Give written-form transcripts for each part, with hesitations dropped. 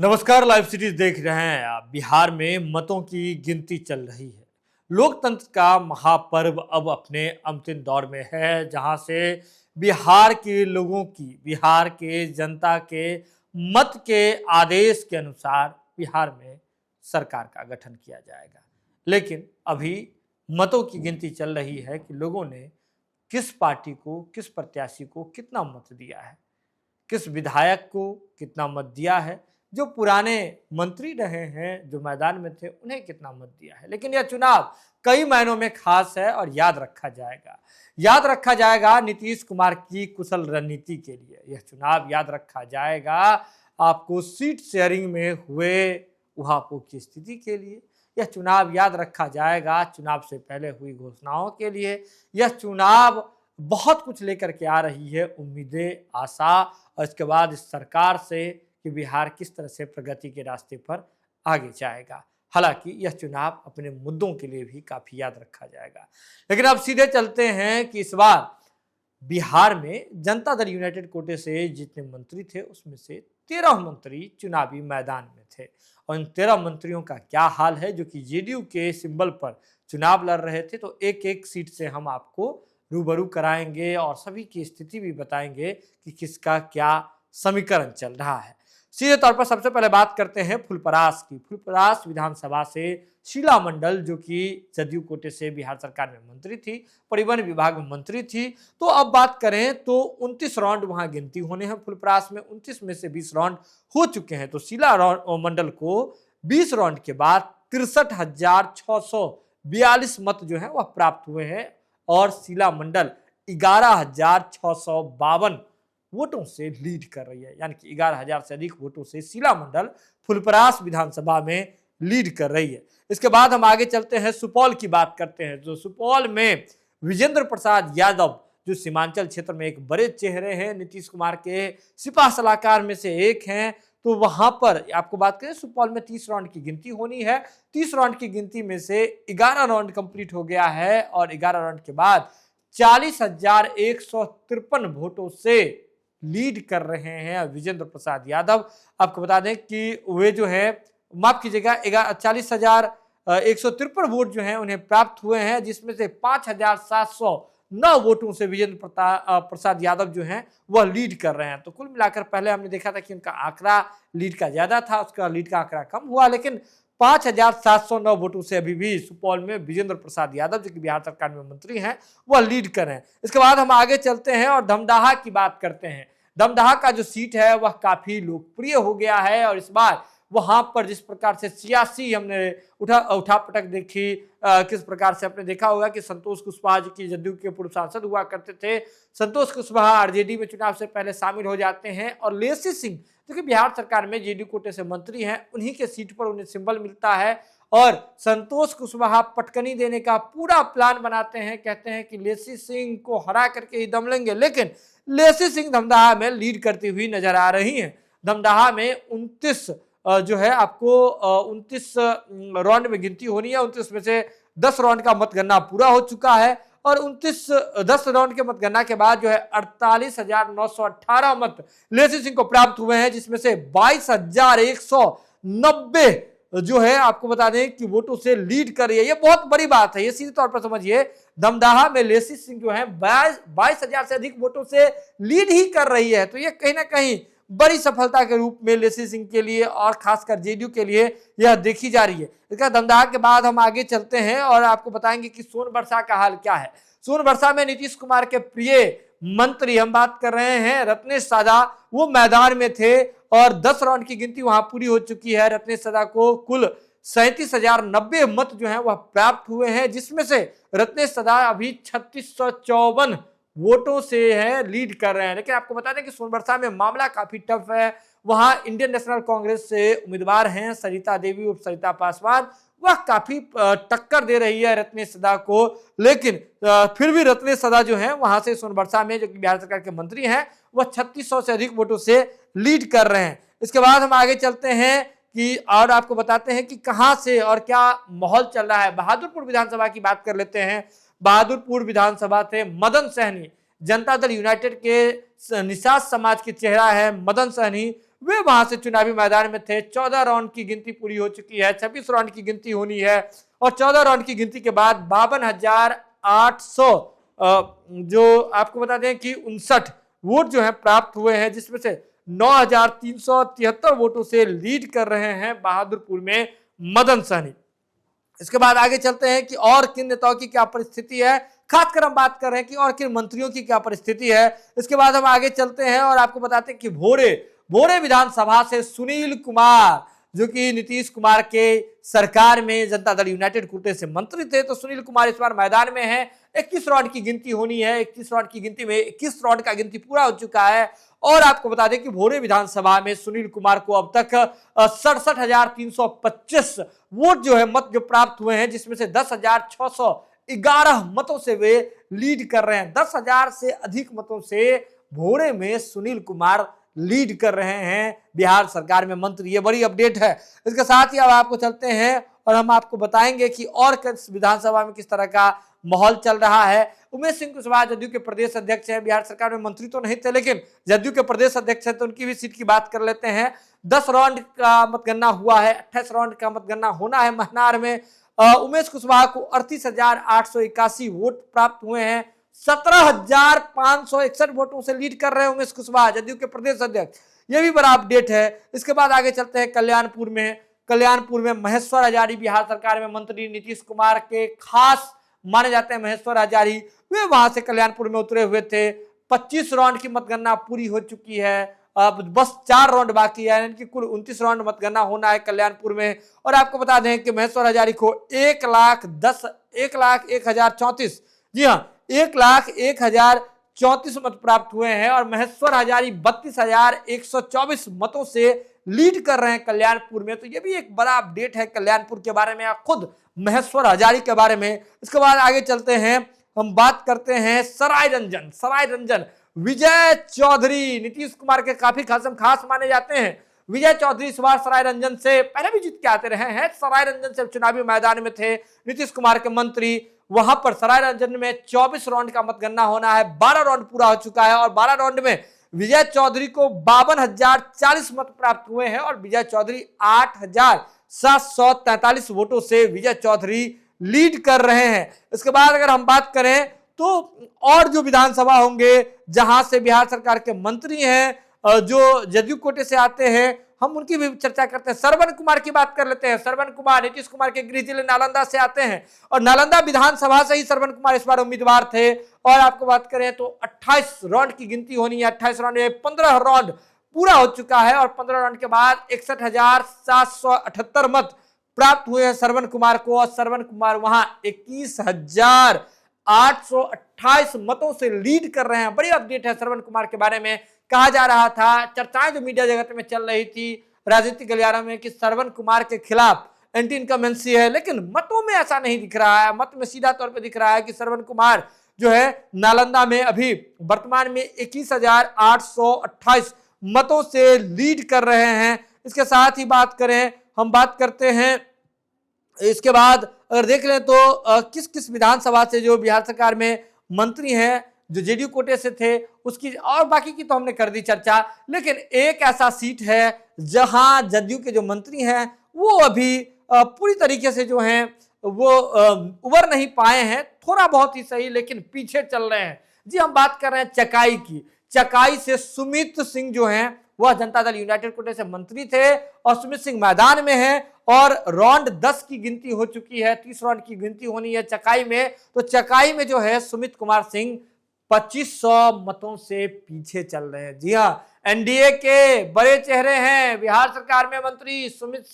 नमस्कार, live cities देख रहे हैं आप। बिहार में मतों की गिनती चल रही है। लोकतंत्र का महापर्व अब अपने अंतिम दौर में है, जहां से बिहार के लोगों की, बिहार के जनता के मत के आदेश के अनुसार बिहार में सरकार का गठन किया जाएगा। लेकिन अभी मतों की गिनती चल रही है कि लोगों ने किस पार्टी को, किस प्रत्याशी को कितना मत दिया है, किस विधायक को कितना मत दिया है, जो पुराने मंत्री रहे हैं, जो मैदान में थे, उन्हें कितना मत दिया है। लेकिन यह चुनाव कई मायनों में खास है और याद रखा जाएगा नीतीश कुमार की कुशल रणनीति के लिए। यह चुनाव याद रखा जाएगा आपको सीट शेयरिंग में हुए उहापोह की स्थिति के लिए। यह चुनाव याद रखा जाएगा चुनाव से पहले हुई घोषणाओं के लिए। यह चुनाव बहुत कुछ लेकर के आ रही है, उम्मीदें, आशा, और इसके बाद इस सरकार से कि बिहार किस तरह से प्रगति के रास्ते पर आगे जाएगा। हालांकि यह चुनाव अपने मुद्दों के लिए भी काफी याद रखा जाएगा। लेकिन अब सीधे चलते हैं कि इस बार बिहार में जनता दल यूनाइटेड कोटे से जितने मंत्री थे, उसमें से 13 मंत्री चुनावी मैदान में थे। और इन 13 मंत्रियों का क्या हाल है, जो कि जेडीयू के सिंबल पर चुनाव लड़ रहे थे। तो एक एक सीट से हम आपको रूबरू कराएंगे और सभी की स्थिति भी बताएंगे कि किसका क्या समीकरण चल रहा है। सीधे तौर पर सबसे पहले बात करते हैं फुलपरास की। फुलपरास विधानसभा से शीला मंडल, जो कि जदयू कोटे से बिहार सरकार में मंत्री थी, परिवहन विभाग में मंत्री थी। तो अब बात करें तो 29 राउंड वहां गिनती होने हैं। फुलपरास में 29 में से 20 राउंड हो चुके हैं। तो शीला मंडल को 20 राउंड के बाद 63,642 मत जो है वह प्राप्त हुए हैं और शीला मंडल 11,652 वोटों से लीड कर रही है। यानी कि 11,000 से अधिक वोटों से शीला मंडल फुलपरास विधानसभा में लीड कर रही है। इसके बाद हम आगे चलते हैं, सुपौल की बात करते हैं। जो सुपौल में विजेंद्र प्रसाद यादव, जो सीमांचल क्षेत्र में एक बड़े चेहरे हैं, नीतीश कुमार के सिपह सलाहकार में से एक हैं। तो वहां पर आपको बात करें, सुपौल में 30 राउंड की गिनती होनी है। 30 राउंड की गिनती में से 11 राउंड कंप्लीट हो गया है और 11 राउंड के बाद 40,153 वोटों से लीड कर रहे हैं विजेंद्र प्रसाद यादव। आपको बता दें कि वे जो है, माफ कीजिएगा, 40,153 वोट जो हैं उन्हें प्राप्त हुए हैं, जिसमें से 5,709 वोटों से विजेंद्र प्रसाद यादव जो हैं वह लीड कर रहे हैं। तो कुल मिलाकर पहले हमने देखा था कि उनका आंकड़ा लीड का ज्यादा था, उसका लीड का आंकड़ा कम हुआ, लेकिन 5,709 वोटों से अभी भी सुपौल में विजेंद्र प्रसाद यादव, जो कि बिहार सरकार में मंत्री हैं, वह लीड कर रहे हैं। इसके बाद हम आगे चलते हैं और धमदाहा की बात करते हैं। धमदाहा का जो सीट है वह काफी लोकप्रिय हो गया है और इस बार वहां पर जिस प्रकार से सियासी हमने उठापटक देखी, किस प्रकार से आपने देखा होगा कि संतोष कुशवाहा जी की जदयू के पूर्व सांसद हुआ करते थे। संतोष कुशवाहा आरजेडी में चुनाव से पहले शामिल हो जाते हैं और लेसी सिंह, जो कि बिहार सरकार में जेडीयू कोटे से मंत्री हैं, उन्हीं के सीट पर उन्हें सिंबल मिलता है और संतोष कुशवाहा पटकनी देने का पूरा प्लान बनाते हैं। कहते हैं कि लेसी सिंह को हरा करके ही दम लेंगे, लेकिन लेसी सिंह धमदाहा में लीड करती हुई नजर आ रही हैं। धमदाहा में 29 जो है आपको 29 राउंड में गिनती होनी है। 29 में से 10 राउंड का मतगणना पूरा हो चुका है और 10 राउंड के मतगणना के बाद जो है 48,918 मत लेसी सिंह को प्राप्त हुए हैं, जिसमें से 22,190 जो है आपको बता दें कि वोटों से लीड कर रही है। ये बहुत बड़ी बात है, ये सीधे तौर पर समझिए। धमदाहा में लेसी सिंह जो है 22,000 से अधिक वोटों से लीड ही कर रही है। तो ये कहीं ना कहीं बड़ी सफलता के रूप में लेसी सिंह के लिए और खासकर जेडीयू के लिए यह देखी जा रही है। इसका धमदाहा के बाद हम आगे चलते हैं और आपको बताएंगे कि सोनबरसा का हाल क्या है। सोनबरसा में नीतीश कुमार के प्रिय मंत्री, हम बात कर रहे हैं रत्नेश सादा, वो मैदान में थे और 10 राउंड की गिनती वहां पूरी हो चुकी है। रत्नेश सादा को कुल 37,090 मत जो है वह प्राप्त हुए हैं, जिसमें से रत्नेश सादा अभी 3654 वोटों से है लीड कर रहे हैं। लेकिन आपको बता दें कि सोनबरसा में मामला काफी टफ है। वहां इंडियन नेशनल कांग्रेस से उम्मीदवार हैं सरिता देवी उर्फ सरिता पासवान, वह काफी टक्कर दे रही है रत्नेश सादा को। लेकिन फिर भी रत्नेश सादा जो है वहां से सोनबरसा में, जो कि बिहार सरकार के मंत्री हैं, वह 3600 से अधिक वोटों से लीड कर रहे हैं। इसके बाद हम आगे चलते हैं कि और आपको बताते हैं कि कहां से और क्या माहौल चल रहा है। बहादुरपुर विधानसभा की बात कर लेते हैं। बहादुरपुर विधानसभा थे मदन सहनी, जनता दल यूनाइटेड के निषाद समाज के चेहरा है मदन सहनी, वे वहां से चुनावी मैदान में थे। 14 राउंड की गिनती पूरी हो चुकी है, 26 राउंड की गिनती होनी है और 14 राउंड की गिनती के बाद 52,800 जो आपको बता दें कि 59 वोट जो है प्राप्त हुए हैं, जिसमें से 9,373 वोटों से लीड कर रहे हैं बहादुरपुर में मदन सहनी। इसके बाद आगे चलते हैं कि और किन नेताओं की क्या परिस्थिति है, खासकर हम बात कर रहे हैं कि और किन मंत्रियों की क्या परिस्थिति है। इसके बाद हम आगे चलते हैं और आपको बताते हैं कि भोरे विधानसभा से सुनील कुमार, जो कि नीतीश कुमार के सरकार में जनता दल यूनाइटेड कोटे से मंत्री थे, तो सुनील कुमार इस बार मैदान में है। 21 राउंड की गिनती होनी है, 21 राउंड की गिनती में 21 राउंड का गिनती पूरा हो चुका है और आपको बता दें कि भोरे विधानसभा में सुनील कुमार को अब तक 67,325 वोट जो है मत जो प्राप्त हुए हैं, जिसमें से 10,611 मतों से वे लीड कर रहे हैं। 10,000 से अधिक मतों से भोरे में सुनील कुमार लीड कर रहे हैं बिहार सरकार में मंत्री। ये बड़ी अपडेट है। इसके साथ ही अब आपको चलते हैं और हम आपको बताएंगे कि और विधानसभा में किस तरह का माहौल चल रहा है। उमेश सिंह कुशवाहा जदयू के प्रदेश अध्यक्ष हैं, बिहार सरकार में मंत्री तो नहीं थे लेकिन जदयू के प्रदेश अध्यक्ष हैं, तो उनकी भी सीट की बात कर लेते हैं। 10 राउंड का मतगणना हुआ है, 28 राउंड का मतगणना होना है महनार में। उमेश कुशवाहा को 38,881 वोट प्राप्त हुए हैं। 17,561 वोटों से लीड कर रहे हैं उमेश कुशवाहा, जदयू के प्रदेश अध्यक्ष। ये भी बड़ा अपडेट है। इसके बाद आगे चलते हैं कल्याणपुर में महेश्वर हजारी, बिहार सरकार में मंत्री नीतीश कुमार के खास माने जाते हैं महेश्वर हजारी, वे वहां से कल्याणपुर में उतरे हुए थे। 25 राउंड की मतगणना पूरी हो चुकी है, अब बस 4 राउंड बाकी है, यानी कि कुल 29 राउंड मतगणना होना है कल्याणपुर में। और आपको बता दें कि महेश्वर हजारी को 1,01,034, जी हाँ 1,01,034 मत प्राप्त हुए हैं और महेश्वर हजारी 32,124 मतों से लीड कर रहे हैं कल्याणपुर में। तो ये भी एक बड़ा अपडेट है कल्याणपुर के बारे में, खुद महेश्वर हजारी के बारे में। इसके बाद आगे चलते हैं, हम बात करते हैं सराय रंजन विजय चौधरी, नीतीश कुमार के काफी खास माने जाते हैं। विजय चौधरी इस बार सराय रंजन से पहले भी जीत के आते रहे हैं। सराय रंजन से चुनावी मैदान में थे नीतीश कुमार के मंत्री। वहां पर सराय रंजन में 24 राउंड का मतगणना होना है, 12 राउंड पूरा हो चुका है और 12 राउंड में विजय चौधरी को 52,040 मत प्राप्त हुए हैं और विजय चौधरी 8,743 वोटों से विजय चौधरी लीड कर रहे हैं। इसके बाद अगर हम बात करें तो और जो विधानसभा होंगे जहां से बिहार सरकार के मंत्री हैं, जो जदयू कोटे से आते हैं, हम उनकी भी चर्चा करते हैं। श्रवण कुमार की बात कर लेते हैं। श्रवण कुमार नीतीश कुमार के गृह जिले नालंदा से आते हैं और नालंदा विधानसभा से ही श्रवण कुमार इस बार उम्मीदवार थे। और आपको बात करें तो 28 राउंड की गिनती होनी है। 28 राउंड में 15 राउंड पूरा हो चुका है और 15 राउंड के बाद 61,778 मत प्राप्त हुए हैं श्रवण कुमार को और श्रवण कुमार वहां 21,828 मतों से लीड कर रहे हैं। बड़ी अपडेट है श्रवण कुमार के बारे में। कहा जा रहा था, चर्चाएं जो मीडिया जगत में चल रही थी राजनीतिक गलियारों में, कि श्रवण कुमार के खिलाफ एंटी इनकमेंसी है, लेकिन मतों में ऐसा नहीं दिख रहा है। मत में सीधा तौर पे दिख रहा है कि श्रवण कुमार जो है नालंदा में अभी वर्तमान में 21,828 मतों से लीड कर रहे हैं। इसके साथ ही हम बात करते हैं इसके बाद अगर देख लें तो किस किस विधानसभा से जो बिहार सरकार में मंत्री हैं जो जेडीयू कोटे से थे, उसकी और बाकी की तो हमने कर दी चर्चा। लेकिन एक ऐसा सीट है जहां जदयू के जो मंत्री हैं वो अभी पूरी तरीके से जो हैं वो उबर नहीं पाए हैं, थोड़ा बहुत ही सही, लेकिन पीछे चल रहे हैं। जी हम बात कर रहे हैं चकाई की। चकाई से सुमित सिंह जो हैं वह जनता दल यूनाइटेड कोटे से मंत्री थे और सुमित सिंह मैदान में हैं और राउंड 10 की गिनती हो चुकी है, 30 राउंड की गिनती होनी है चकाई में। तो चकाई में जो है सुमित कुमार सिंह 2500 मतों से पीछे चल रहे हैं। जी हाँ, एनडीए के बड़े चेहरे हैं बिहार सरकार में मंत्री सुमित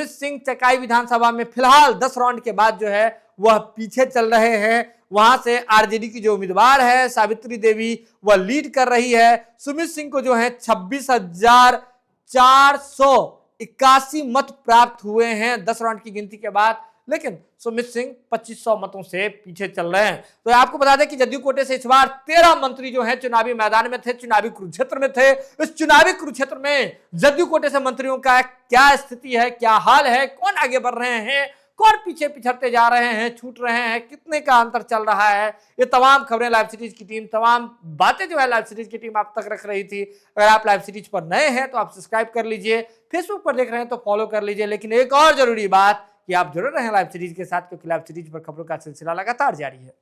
सिंह चकाई विधानसभा में फिलहाल 10 राउंड के बाद जो है वह पीछे चल रहे हैं। वहां से आरजेडी की जो उम्मीदवार है सावित्री देवी वह लीड कर रही है। सुमित सिंह को जो है 26,481 मत प्राप्त हुए हैं 10 राउंड की गिनती के बाद, लेकिन सुमित सिंह 2500 मतों से पीछे चल रहे हैं। तो आपको बता दें कि जदयू कोटे से इस बार 13 मंत्री जो हैं चुनावी मैदान में थे, चुनावी कुरुक्षेत्र में थे। इस चुनावी कुरुक्षेत्र में जदयू कोटे से मंत्रियों का क्या स्थिति है, क्या हाल है, कौन आगे बढ़ रहे हैं, कौन पीछे पिछड़ते जा रहे हैं, छूट रहे हैं, कितने का अंतर चल रहा है, ये तमाम खबरें लाइव सीरीज की टीम, तमाम बातें जो है लाइव सीरीज की टीम आप तक रख रही थी। अगर आप लाइव सीरीज पर नए हैं तो आप सब्सक्राइब कर लीजिए, फेसबुक पर देख रहे हैं तो फॉलो कर लीजिए। लेकिन एक और जरूरी बात कि आप जुड़े रहें लाइव सीरीज के साथ, क्योंकि लाइव सीरीज पर खबरों का सिलसिला लगातार जारी है।